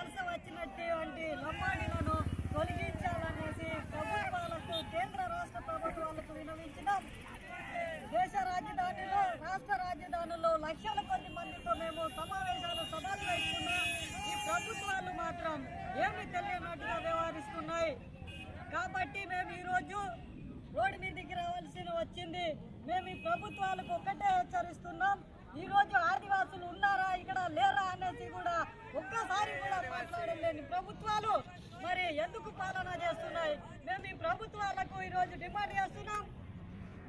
వలస వచ్చినటువంటి లంబాడీలను తొలగించాలనేసి ప్రభుత్వాలకు కేంద్ర రాష్ట్ర ప్రభుత్వాలకు విన్నవించినాం. దేశ రాజధానిలో రాష్ట్ర రాజధానిలో లక్షల కొద్ది మందితో మేము సమావేశాలు సభలు పెట్టుకున్నా ఈ ప్రభుత్వాలు మాత్రం ఏమీ తెలియనట్టుగా వ్యవహరిస్తున్నాయి. కాబట్టి మేము ఈరోజు రోడ్డు మీదకి రావాల్సి వచ్చింది. మేము ఈ ప్రభుత్వాలకు ఒక్కటే హెచ్చరిస్తున్నాం. ఈ రోజు ఆదివాసులు ఉన్నారా ఇక్కడ లేరా అనేసి కూడా ఒక్కసారి కూడా మాట్లాడలేని ప్రభుత్వాలు మరి ఎందుకు పాలన చేస్తున్నాయి? మేము ఈ ప్రభుత్వాలకు ఈరోజు డిమాండ్ చేస్తున్నాం.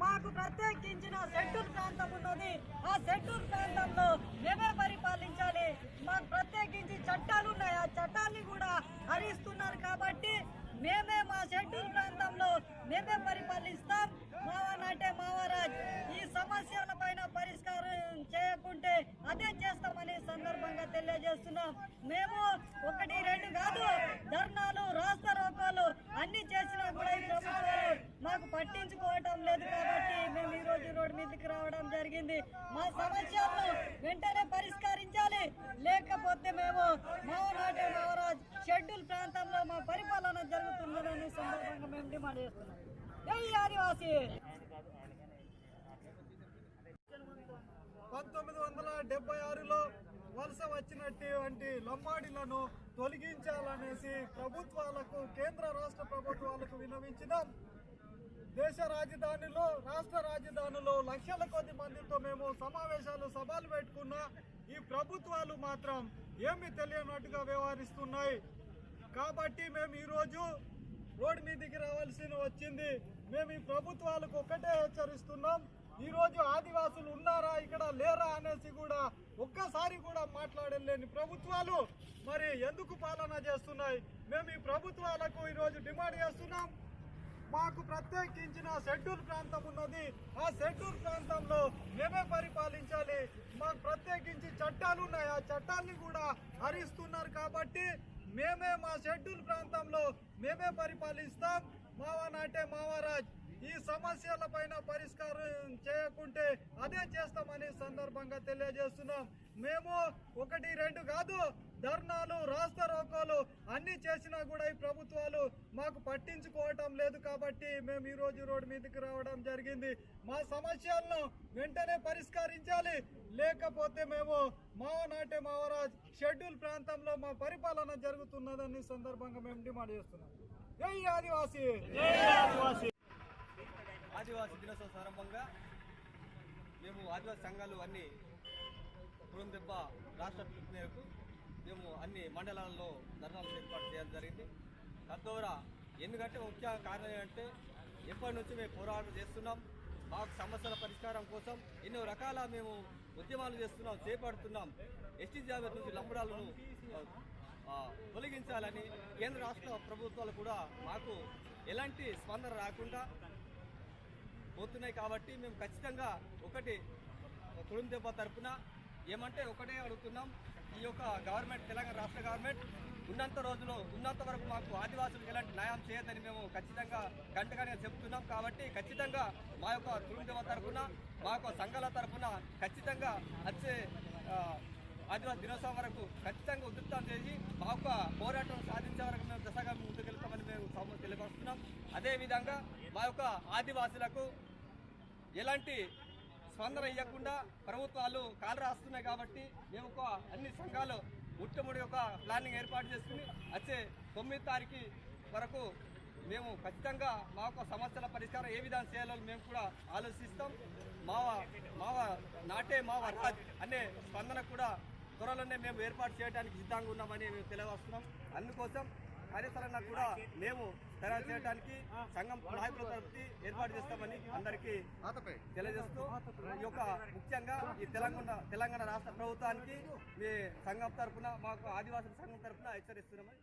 మాకు ప్రత్యేకించిన షెడ్యూల్ ప్రాంతం ఉన్నది. ఆ షెడ్యూల్ ప్రాంతంలో మేమే పరిపాలించాలి. మాకు ప్రత్యేకించి చట్టాలు ఉన్నాయి. ఆ చట్టాన్ని కూడా హరిస్తున్నారు. కాబట్టి మేమే మా షెడ్యూల్ ప్రాంతంలో మేమే పరిపాలిస్తాం. మావా నాటే మావారాజ్ ఈ సమస్యల పైన పరిష్కారం చేయకుంటే అదే చేస్తామని సందర్భంగా తెలియజేస్తున్నాం. మేము 1, 2 కాదు, ధర్నాలు రాస్తా రోకోలు అన్ని చేసినా కూడా ఈ ప్రభుత్వాలు మాకు పట్టించుకోవటం లేదు. కాబట్టి మేము ఈ రోజు రోడ్డు మీదకి రావడం జరిగింది. మా సమస్యలను వెంటనే పరిష్కరించాలి. లేకపోతే మేము మావా నాటే మావరాజ్ షెడ్యూల్ ప్రాంతంలో మా పరిపాలన జరుగుతుందని సందర్భంగా మేము డిమాండ్ చేస్తున్నాం. జై ఆదివాసీ. 1976లో వలస వచ్చినటువంటి లంబాడీలను తొలగించాలనేసి ప్రభుత్వాలకు కేంద్ర రాష్ట్ర ప్రభుత్వాలకు విన్నవించినాం. దేశ రాజధానిలో రాష్ట్ర రాజధానిలో లక్షల కొద్ది మందితో మేము సమావేశాలు సభలు పెట్టుకున్నా ఈ ప్రభుత్వాలు మాత్రం ఏమీ తెలియనట్టుగా వ్యవహరిస్తున్నాయి. కాబట్టి మేము ఈరోజు రోడ్డు మీదకి రావాల్సి వచ్చింది. మేము ఈ ప్రభుత్వాలకు ఒక్కటే హెచ్చరిస్తున్నాం. ఈరోజు ఆదివాసులు ఉన్నారా ఇక్కడ లేరా అనేసి కూడా ఒక్కసారి కూడా మాట్లాడలేని ప్రభుత్వాలు మరి ఎందుకు పాలన చేస్తున్నాయి? మేము ఈ ప్రభుత్వాలకు ఈరోజు డిమాండ్ చేస్తున్నాం. మాకు ప్రత్యేకించిన షెడ్యూల్ ప్రాంతం ఉన్నది. ఆ షెడ్యూల్ ప్రాంతంలో మేమే పరిపాలించాలి. మాకు ప్రత్యేకించి చట్టాలు ఉన్నాయి. ఆ చట్టాన్ని కూడా హరిస్తున్నారు. కాబట్టి మేమే మా షెడ్యూల్ ప్రాంతంలో మేమే పరిపాలిస్తాం. మావా నాటే మావారాజ్ ఈ సమస్యల పైన పరిష్కారం చేయకుంటే అదే చేస్తామని సందర్భంగా తెలియజేస్తున్నాం. మేము 1, 2 కాదు, ధర్నాలు రాస్తా రోకోలు అన్ని చేసినా కూడా ఈ ప్రభుత్వాలు మాకు పట్టించుకోవటం లేదు. కాబట్టి మేము ఈ రోజు రోడ్డు మీదకి రావడం జరిగింది. మా సమస్యలను వెంటనే పరిష్కరించాలి. లేకపోతే మేము మావా నాటే మావరాజ్ షెడ్యూల్ ప్రాంతంలో మా పరిపాలన జరుగుతున్నదని సందర్భంగా మేము డిమాండ్ చేస్తున్నాం. జై ఆదివాసీ. ఆదివాసీ దినోత్సవం సందర్భంగా మేము ఆదివాసీ సంఘాలు అన్ని పురందెబ్బ రాష్ట్ర పిలుపు మేరకు మేము అన్ని మండలాల్లో ధర్నాలు ఏర్పాటు చేయడం జరిగింది. తద్వారా ఎందుకంటే ముఖ్య కారణం ఏంటంటే ఎప్పటి నుంచి మేము పోరాటం చేస్తున్నాం. మాకు సమస్యల పరిష్కారం కోసం ఎన్నో రకాల మేము ఉద్యమాలు చేపడుతున్నాం. ఎస్టీ జాబితా నుంచి లంబడాలను తొలగించాలని కేంద్ర రాష్ట్ర ప్రభుత్వాలు కూడా మాకు ఎలాంటి స్పందన రాకుండా పోతున్నాయి. కాబట్టి మేము ఖచ్చితంగా ఒకటి పురందెబ్బ తరఫున ఏమంటే ఒకటే అడుగుతున్నాం. ఈ యొక్క గవర్నమెంట్ తెలంగాణ రాష్ట్ర గవర్నమెంట్ ఉన్నంత వరకు మాకు ఆదివాసులకు ఎలాంటి న్యాయం చేయదని మేము ఖచ్చితంగా గంటగానే చెబుతున్నాం. కాబట్టి ఖచ్చితంగా మా యొక్క పురందెబ్బ తరఫున మా యొక్క సంఘాల తరఫున ఖచ్చితంగా వచ్చే ఆదివాసీ దినోత్సవం వరకు ఖచ్చితంగా ఉధృతం చేసి మా యొక్క పోరాటం సాధించే వరకు మేము దశగా ముందుకెళ్తామని మేము తెలియపరుస్తున్నాం. అదేవిధంగా మా యొక్క ఆదివాసులకు ఎలాంటి స్పందన ఇవ్వకుండా ప్రభుత్వాలు కాలు రాస్తున్నాయి. కాబట్టి మేము అన్ని సంఘాలు ముట్టముడి యొక్క ప్లానింగ్ ఏర్పాటు చేసుకుని వచ్చే 9వ తారీఖు వరకు మేము ఖచ్చితంగా మా యొక్క సమస్యల పరిష్కారం ఏ విధంగా చేయాలో మేము కూడా ఆలోచిస్తాం. మావా నాటే మావారాజ్ అనే స్పందన కూడా త్వరలోనే మేము ఏర్పాటు చేయడానికి సిద్ధంగా ఉన్నామని మేము తెలియవస్తున్నాం. అందుకోసం కార్యాచరణ కూడా మేము తయారు చేయడానికి సంఘం నాయకుల తరఫు ఏర్పాటు చేస్తామని అందరికీ తెలియజేస్తూ ఈ యొక్క ముఖ్యంగా ఈ తెలంగాణ రాష్ట్ర ప్రభుత్వానికి మీ సంఘం తరఫున మాకు ఆదివాసుల సంఘం తరఫున హెచ్చరిస్తున్నామని